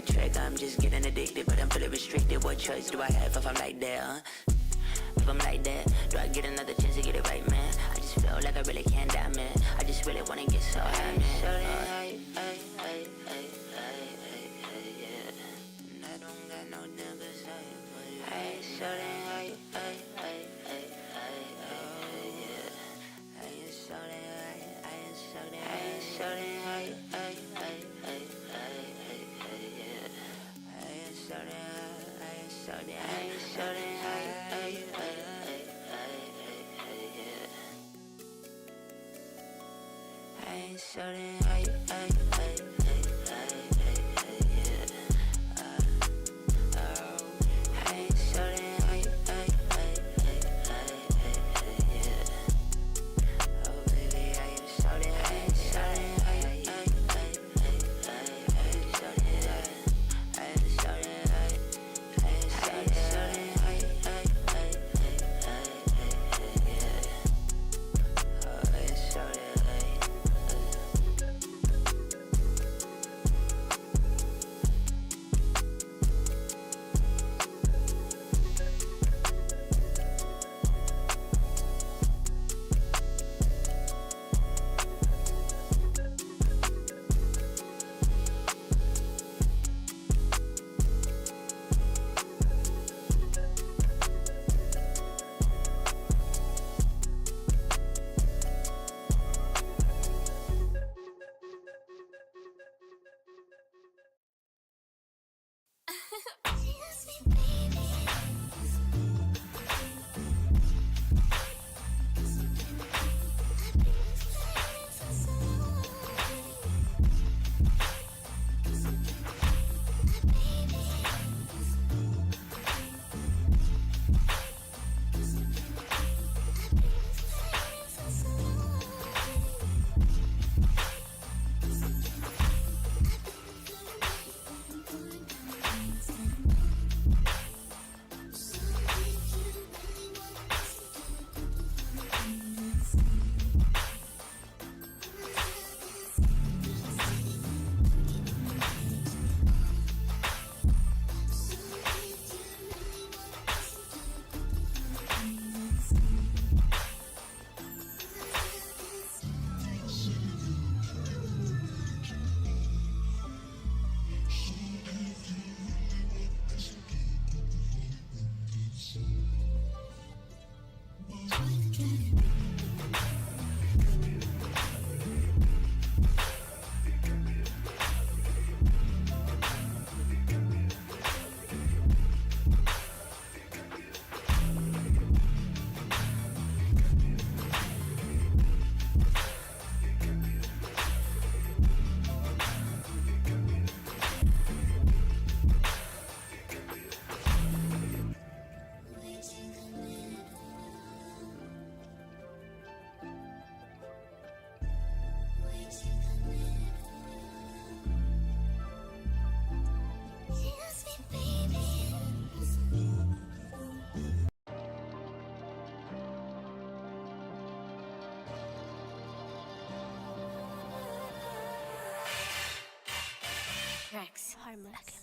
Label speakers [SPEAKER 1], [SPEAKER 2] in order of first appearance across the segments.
[SPEAKER 1] right track. I'm just getting addicted, but I'm feeling restricted. What choice do I have if I'm like that, huh? If I'm like that, do I get another chance to get it right, man? I just feel like I really can't die, man. I just really wanna get so high, man. I don't got no niggas for you. I ain't so damn high, I ain't so damn high, I ain't so damn high, I ain't so damn high, I ain't so damn high, I ain't so damn high, I ain't so damn high, I ain't so damn high,
[SPEAKER 2] Rex, harmless.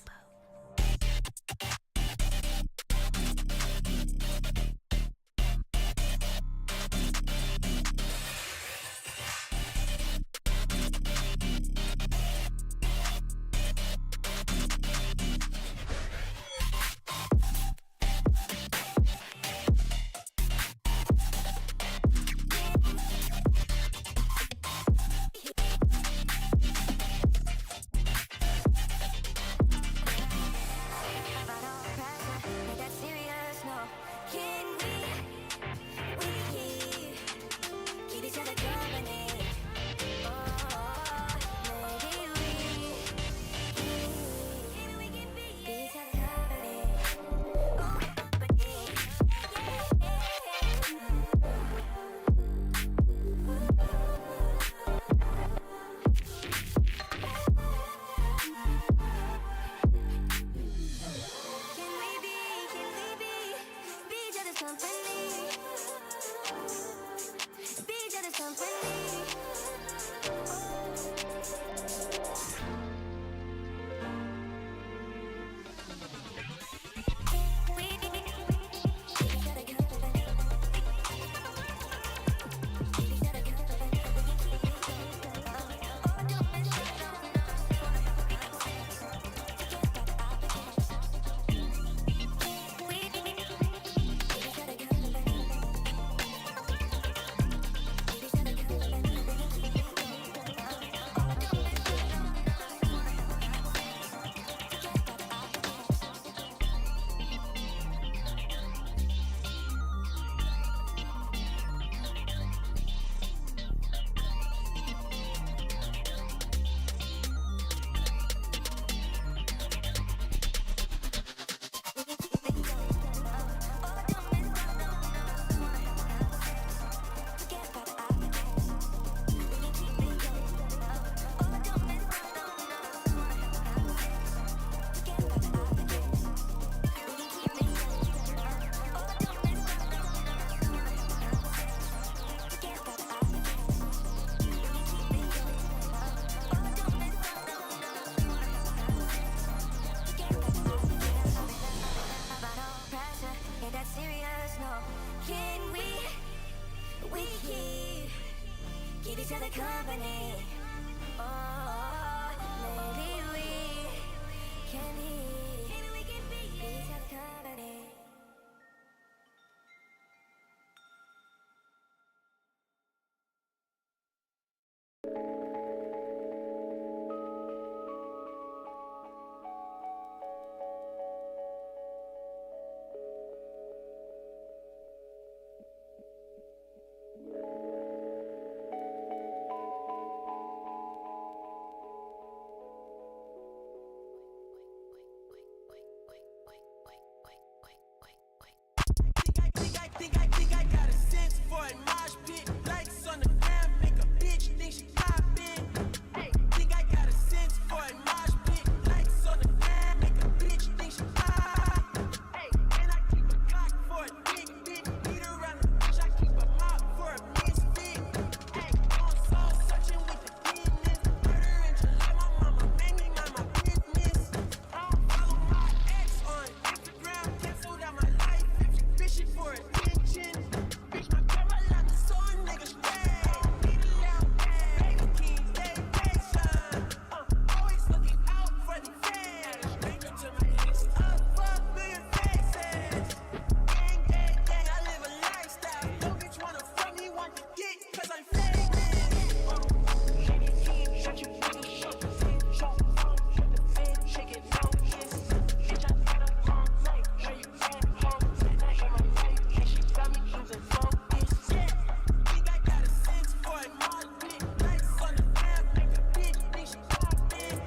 [SPEAKER 2] Think I got a sense for a mosh pit. Likes on the gram, make a bitch think she poppin'. Hey, think I got a sense for a mosh pit. Likes on the gram, make a bitch think she poppin'. Hey, and I keep a Glock for a big bitch. Beat around the bitch, I keep a mop for a misfit. Hey, on soul searching with the demons. Murder in July, my mama made me mind my business. Follow my ex on Instagram, canceled out my life. If you fishing for attention, bitch, my Carolina so a nigga straight. Need a little baby king, vacation. Always looking out for the fans. Stranger to my list of 1 million faces. Gang, gang, gang, I live a lifestyle. No bitch wanna fuck me, want to get, cause I'm famous. Shake it, king, shut your nigga, shut the fit, shut the phone, shut the fit, shake it, no kiss. Bitch, I got a long night, where you at, home, tonight, in my life, and she got me losing focus. Yeah, think I got a sense for a mod bit, lights on the gram, make a bitch think she poppin'.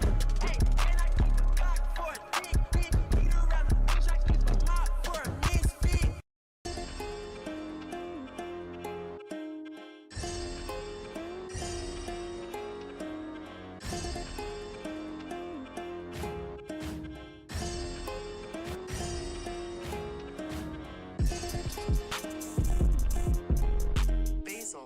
[SPEAKER 2] Hey, and I keep a Glock for a dick bitch, beat around the bitch, I keep a mop for a misfit.
[SPEAKER 3] Basil.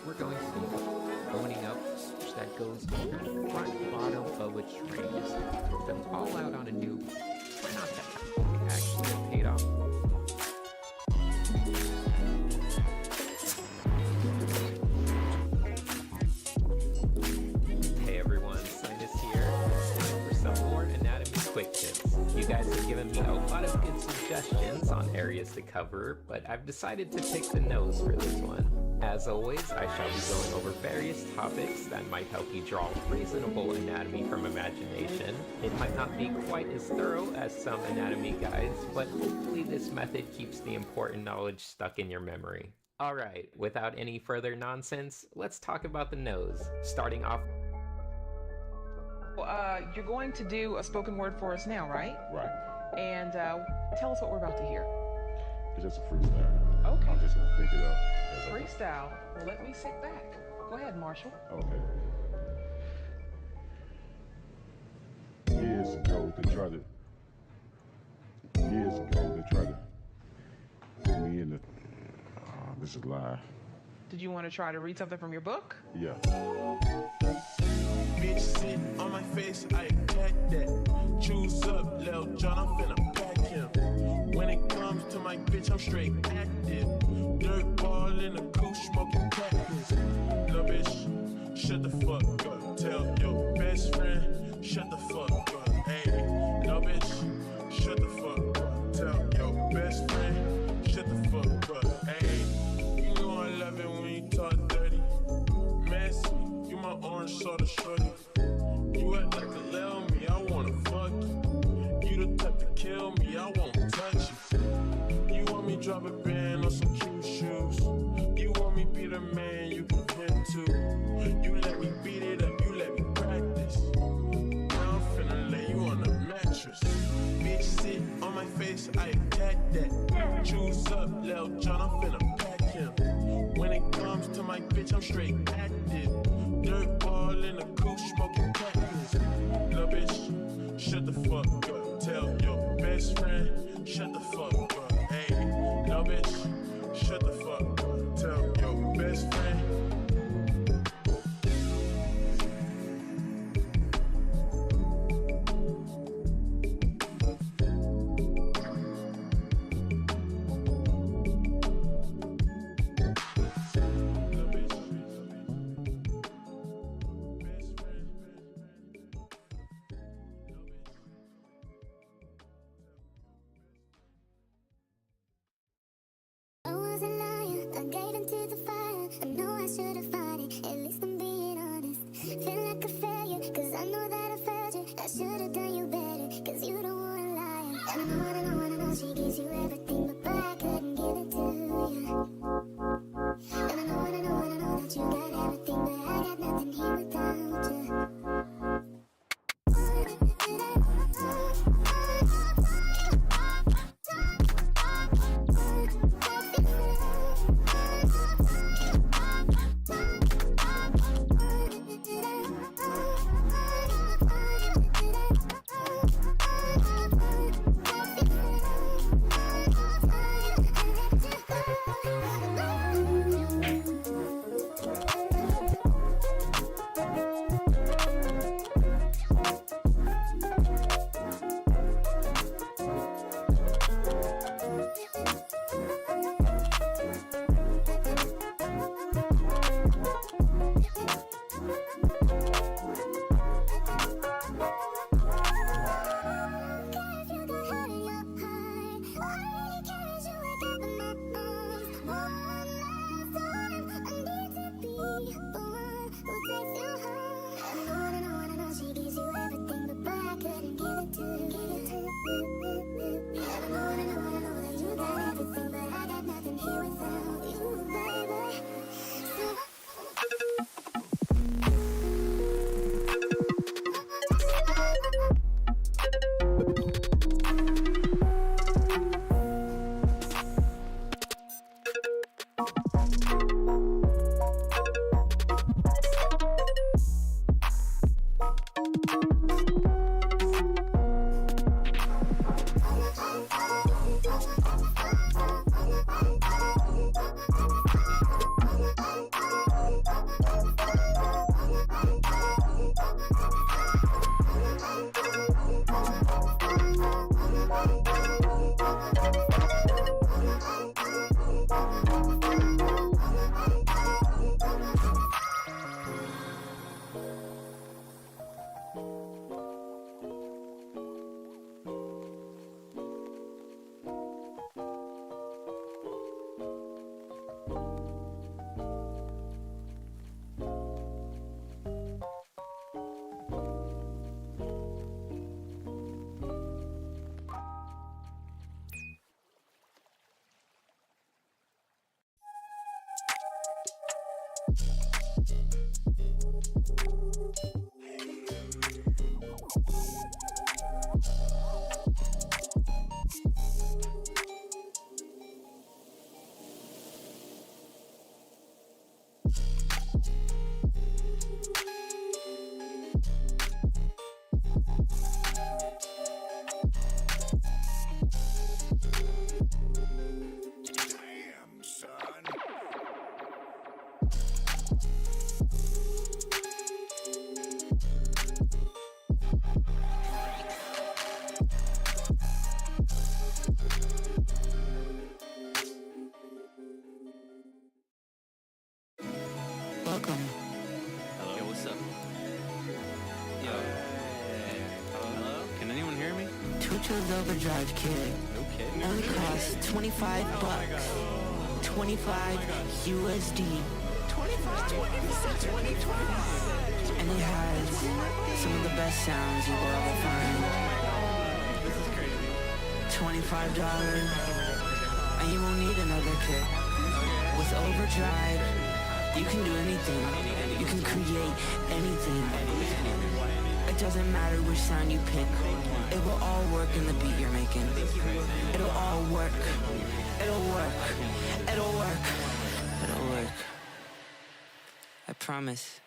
[SPEAKER 3] we're going to be opening up the switch that goes in the front bottom of a trays. Put them all out on a new. Try not to actually get paid off. Hey everyone, Sinus here. It's time for some more anatomy quick tips. You guys have given me a lot of good suggestions on areas to cover, but I've decided to pick the nose for this one. As always, I shall be going over various topics that might help you draw reasonable anatomy from imagination. It might not be quite as thorough as some anatomy guides, but hopefully this method keeps the important knowledge stuck in your memory. Alright, without any further nonsense, let's talk about the nose. Starting off...
[SPEAKER 4] You're going to do a spoken word for us now, right?
[SPEAKER 5] Right.
[SPEAKER 4] And tell us what we're about to hear.
[SPEAKER 5] It's just a freestyle.
[SPEAKER 4] Okay.
[SPEAKER 5] I'm just gonna pick it up.
[SPEAKER 4] Freestyle. Well, let me sit back. Go ahead, Marshall.
[SPEAKER 5] Okay. Years ago, they tried to put me in the. This is live.
[SPEAKER 4] Did you want to try to read something from your book?
[SPEAKER 5] Yeah.
[SPEAKER 2] Bitch sit on my face, I attack that. Choose up, Lil John, I'm finna pack him. When it comes to my bitch, I'm straight active. Dirt ball in the coupe, smoking cactus. Lil bitch, shut the fuck up. Tell your best friend, shut the fuck up. Hey, lil bitch, shut the fuck up. Tell your best friend, shut the fuck up. Hey, you know I love it when you talk dirty. Messy, you my orange soda shorty. You act like a lil me, I wanna fuck you. You the type to kill me, I won't touch you. You want me drop a band on some cute shoes. You want me be the man you can pin to. You let me beat it up, you let me practice. Now I'm finna lay you on a mattress. Bitch sit on my face, I attack that. Choose up, Lil John, I'm finna pack him. When it comes to my bitch, I'm straight active. Dirt ball in the coupe, smoking cactus. Lil bitch, shut the fuck up. Tell your best friend, shut the fuck up. Hey, lil bitch, shut the fuck up. Tell your best friend.
[SPEAKER 6] I was a liar, I gave into the fire. I know I should have fought it, at least I'm being honest. Feel like a failure, cause I know that I failed you. I should have done you better, cause you don't wanna lie. And I know she gives you everything, but I couldn't give it to you. And I know that you got everything, but I got nothing here without you.
[SPEAKER 1] welcome.
[SPEAKER 7] Yo, what's up? Yo. Hello? Can anyone hear me?
[SPEAKER 1] Tucho's Overdrive Kid.
[SPEAKER 7] Okay.
[SPEAKER 1] Only costs $25. 25 USD. 25. And it has some of the best sounds you will ever find.
[SPEAKER 7] This is crazy.
[SPEAKER 1] $25. And you won't need another kit. With Overdrive, you can do anything. You can create anything. It doesn't matter which sound you pick. It will all work in the beat you're making. It'll all work. It'll work. It'll work. It'll work. I promise.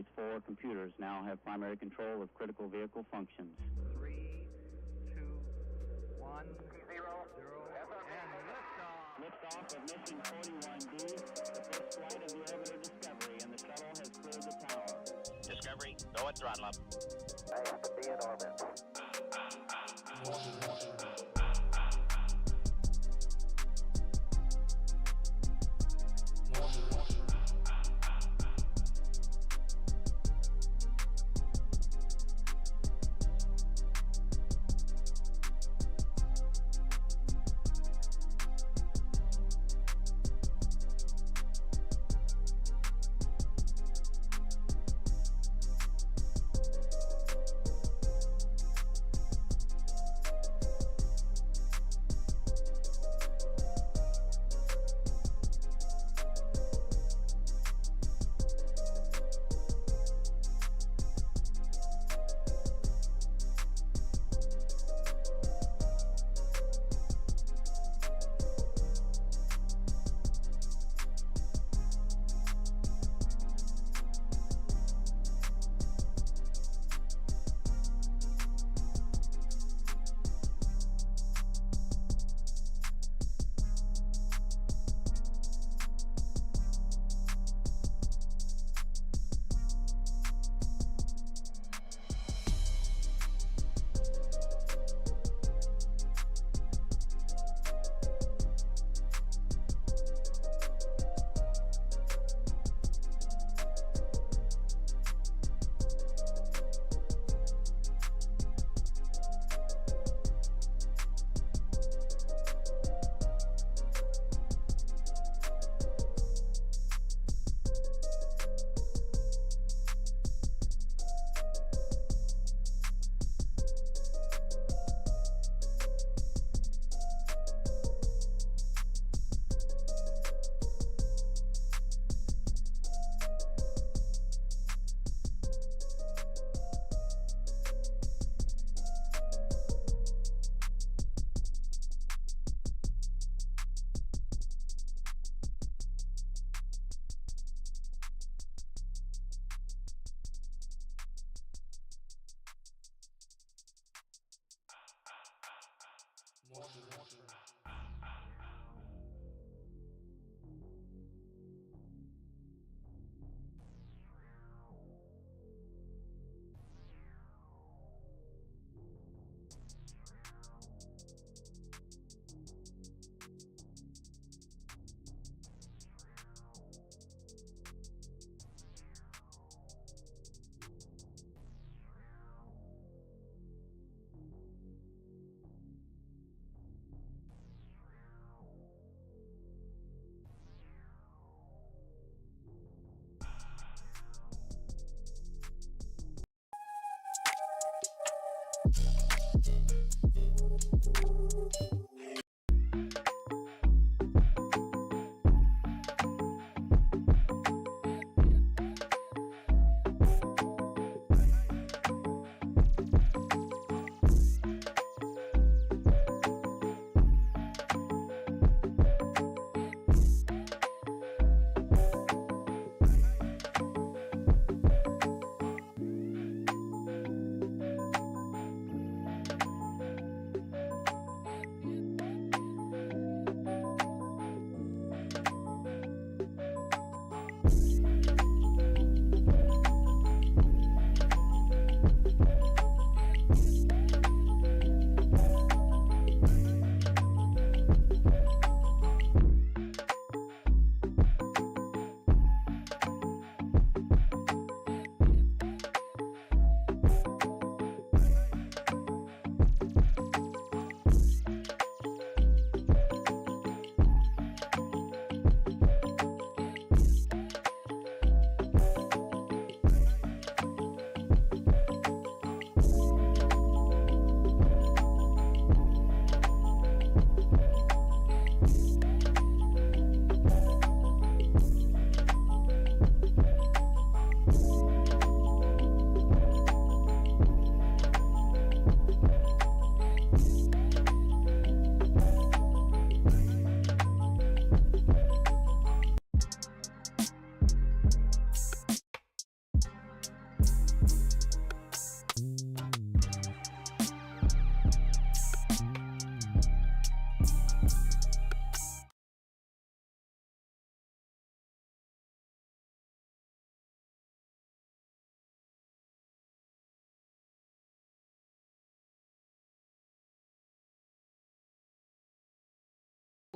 [SPEAKER 8] Discovery's 4 computers now have primary control of critical vehicle functions.
[SPEAKER 9] 3, 2, 1, 0, and liftoff.
[SPEAKER 8] Liftoff of mission 41D, the first flight of the orbiter Discovery, and the shuttle has cleared the tower.
[SPEAKER 10] Discovery, go at throttle up.
[SPEAKER 9] I have to be in orbit.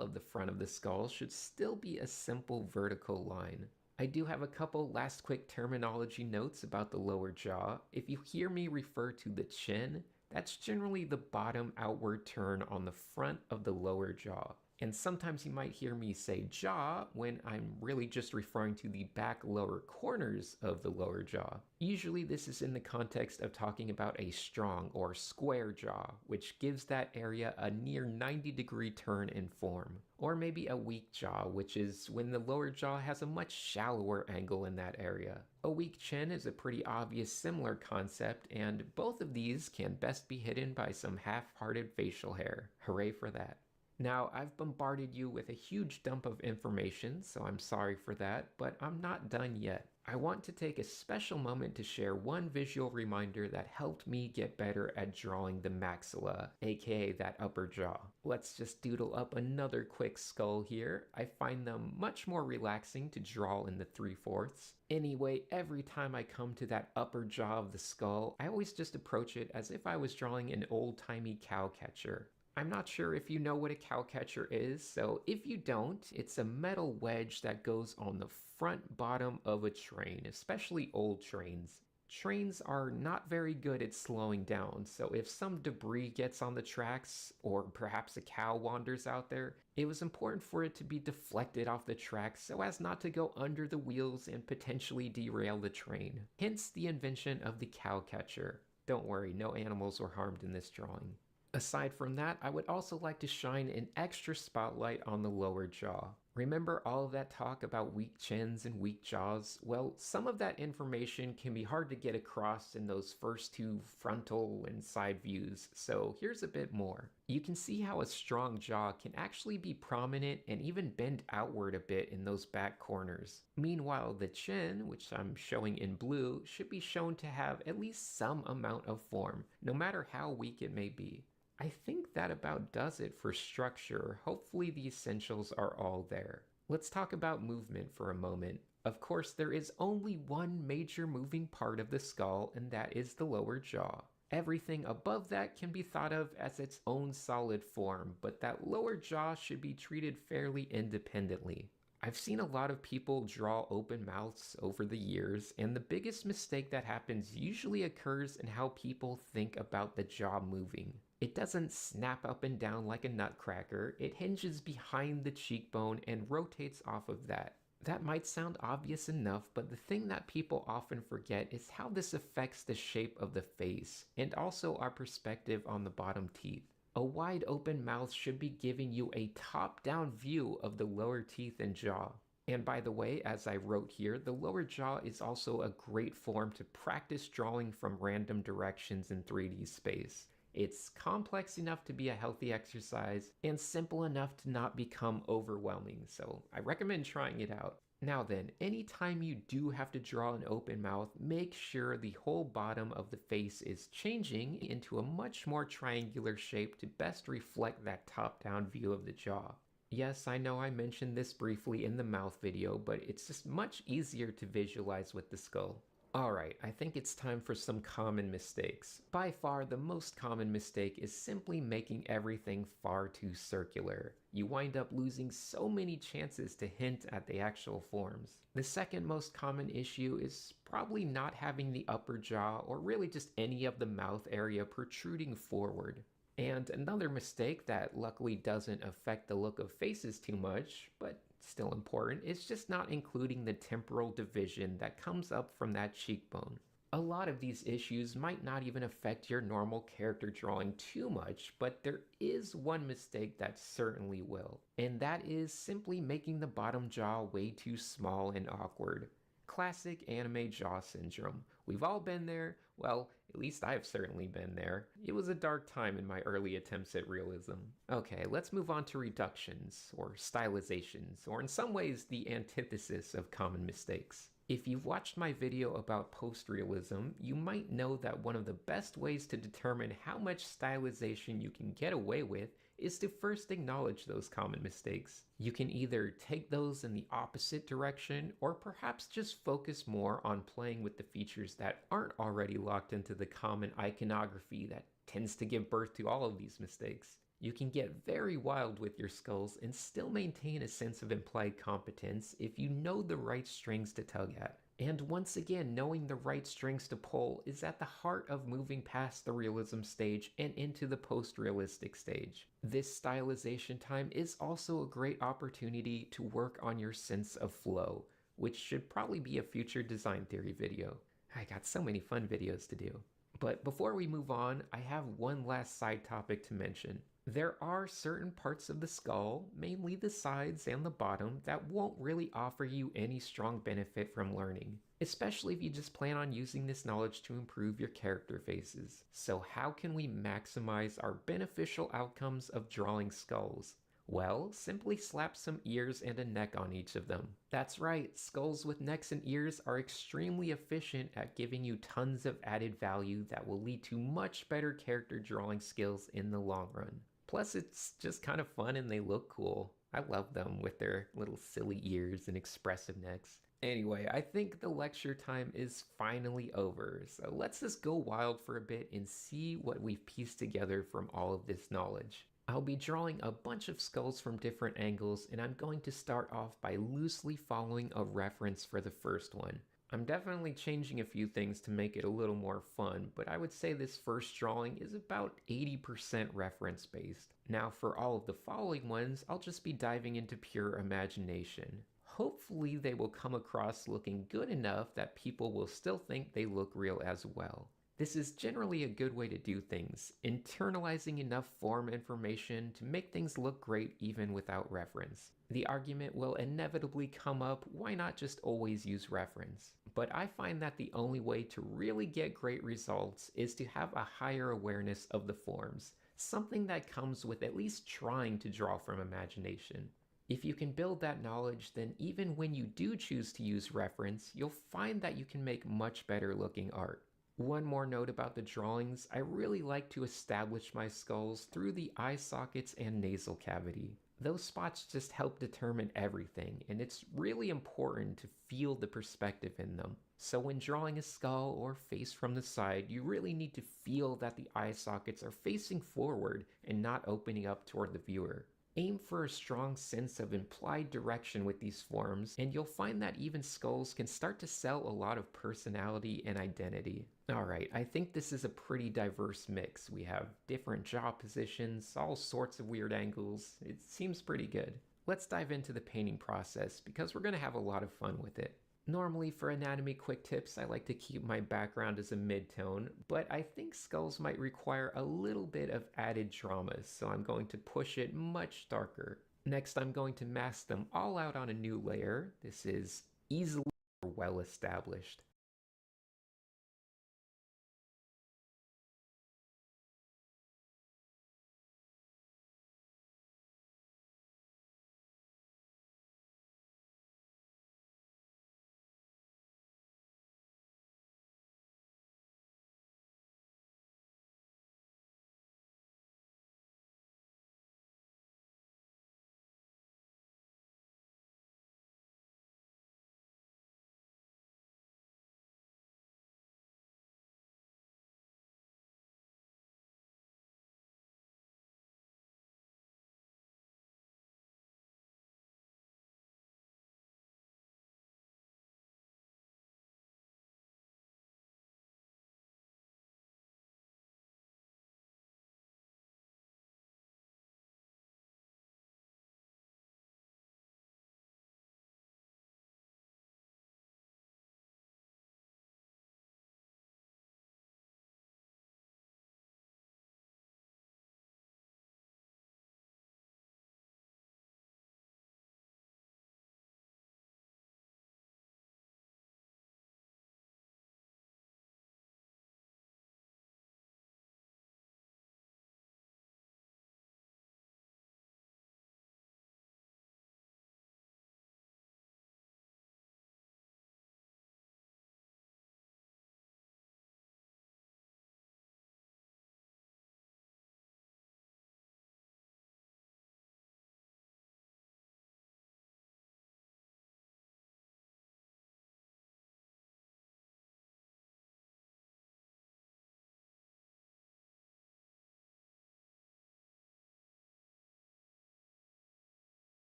[SPEAKER 3] middle of the front of the skull should still be a simple vertical line. I do have a couple last quick terminology notes about the lower jaw. If you hear me refer to the chin, that's generally the bottom outward turn on the front of the lower jaw. And sometimes you might hear me say jaw when I'm really just referring to the back lower corners of the lower jaw. Usually this is in the context of talking about a strong or square jaw, which gives that area a near 90-degree turn in form. Or maybe a weak jaw, which is when the lower jaw has a much shallower angle in that area. A weak chin is a pretty obvious similar concept, and both of these can best be hidden by some half-hearted facial hair. Hooray for that. Now, I've bombarded you with a huge dump of information, so I'm sorry for that, but I'm not done yet. I want to take a special moment to share one visual reminder that helped me get better at drawing the maxilla, aka that upper jaw. Let's just doodle up another quick skull here. I find them much more relaxing to draw in the 3/4. Anyway, every time I come to that upper jaw of the skull, I always just approach it as if I was drawing an old-timey cowcatcher. I'm not sure if you know what a cowcatcher is, so if you don't, it's a metal wedge that goes on the front bottom of a train, especially old trains. Trains are not very good at slowing down, so if some debris gets on the tracks, or perhaps a cow wanders out there, it was important for it to be deflected off the tracks so as not to go under the wheels and potentially derail the train. Hence the invention of the cowcatcher. Don't worry, no animals were harmed in this drawing. Aside from that, I would also like to shine an extra spotlight on the lower jaw. Remember all of that talk about weak chins and weak jaws? Well, some of that information can be hard to get across in those first two frontal and side views, so here's a bit more. You can see how a strong jaw can actually be prominent and even bend outward a bit in those back corners. Meanwhile, the chin, which I'm showing in blue, should be shown to have at least some amount of form, no matter how weak it may be. I think that about does it for structure. Hopefully the essentials are all there. Let's talk about movement for a moment. Of course, there is only one major moving part of the skull, and that is the lower jaw. Everything above that can be thought of as its own solid form, but that lower jaw should be treated fairly independently. I've seen a lot of people draw open mouths over the years, and the biggest mistake that happens usually occurs in how people think about the jaw moving. It doesn't snap up and down like a nutcracker, it hinges behind the cheekbone and rotates off of that. That might sound obvious enough, but the thing that people often forget is how this affects the shape of the face, and also our perspective on the bottom teeth. A wide open mouth should be giving you a top-down view of the lower teeth and jaw. And by the way, as I wrote here, the lower jaw is also a great form to practice drawing from random directions in 3D space. It's complex enough to be a healthy exercise and simple enough to not become overwhelming, so I recommend trying it out. Now then, anytime you do have to draw an open mouth, make sure the whole bottom of the face is changing into a much more triangular shape to best reflect that top-down view of the jaw. Yes, I know I mentioned this briefly in the mouth video, but it's just much easier to visualize with the skull. Alright, I think it's time for some common mistakes. By far, the most common mistake is simply making everything far too circular. You wind up losing so many chances to hint at the actual forms. The second most common issue is probably not having the upper jaw or really just any of the mouth area protruding forward. And another mistake that luckily doesn't affect the look of faces too much, but still important, is just not including the temporal division that comes up from that cheekbone. A lot of these issues might not even affect your normal character drawing too much, but there is one mistake that certainly will, and that is simply making the bottom jaw way too small and awkward. Classic anime jaw syndrome. We've all been there. Well, at least I've certainly been there. It was a dark time in my early attempts at realism. Okay, let's move on to reductions, or stylizations, or in some ways the antithesis of common mistakes. If you've watched my video about post-realism, you might know that one of the best ways to determine how much stylization you can get away with is to first acknowledge those common mistakes. You can either take those in the opposite direction, or perhaps just focus more on playing with the features that aren't already locked into the common iconography that tends to give birth to all of these mistakes. You can get very wild with your skulls and still maintain a sense of implied competence if you know the right strings to tug at. And once again, knowing the right strings to pull is at the heart of moving past the realism stage and into the post-realistic stage. This stylization time is also a great opportunity to work on your sense of flow, which should probably be a future design theory video. I got so many fun videos to do. But before we move on, I have one last side topic to mention. There are certain parts of the skull, mainly the sides and the bottom, that won't really offer you any strong benefit from learning, especially if you just plan on using this knowledge to improve your character faces. So how can we maximize our beneficial outcomes of drawing skulls? Well, simply slap some ears and a neck on each of them. That's right, skulls with necks and ears are extremely efficient at giving you tons of added value that will lead to much better character drawing skills in the long run. Plus, it's just kind of fun and they look cool. I love them with their little silly ears and expressive necks. Anyway, I think the lecture time is finally over, so let's just go wild for a bit and see what we've pieced together from all of this knowledge. I'll be drawing a bunch of skulls from different angles, and I'm going to start off by loosely following a reference for the first one. I'm definitely changing a few things to make it a little more fun, but I would say this first drawing is about 80% reference based. Now for all of the following ones, I'll just be diving into pure imagination. Hopefully they will come across looking good enough that people will still think they look real as well. This is generally a good way to do things, internalizing enough form information to make things look great even without reference. The argument will inevitably come up, why not just always use reference? But I find that the only way to really get great results is to have a higher awareness of the forms, something that comes with at least trying to draw from imagination. If you can build that knowledge, then even when you do choose to use reference, you'll find that you can make much better looking art. One more note about the drawings, I really like to establish my skulls through the eye sockets and nasal cavity. Those spots just help determine everything, and it's really important to feel the perspective in them. So when drawing a skull or face from the side, you really need to feel that the eye sockets are facing forward and not opening up toward the viewer. Aim for a strong sense of implied direction with these forms, and you'll find that even skulls can start to sell a lot of personality and identity. Alright, I think this is a pretty diverse mix. We have different jaw positions, all sorts of weird angles. It seems pretty good. Let's dive into the painting process because we're going to have a lot of fun with it. Normally for anatomy quick tips, I like to keep my background as a mid-tone, but I think skulls might require a little bit of added drama, so I'm going to push it much darker. Next, I'm going to mask them all out on a new layer. This is easily well established.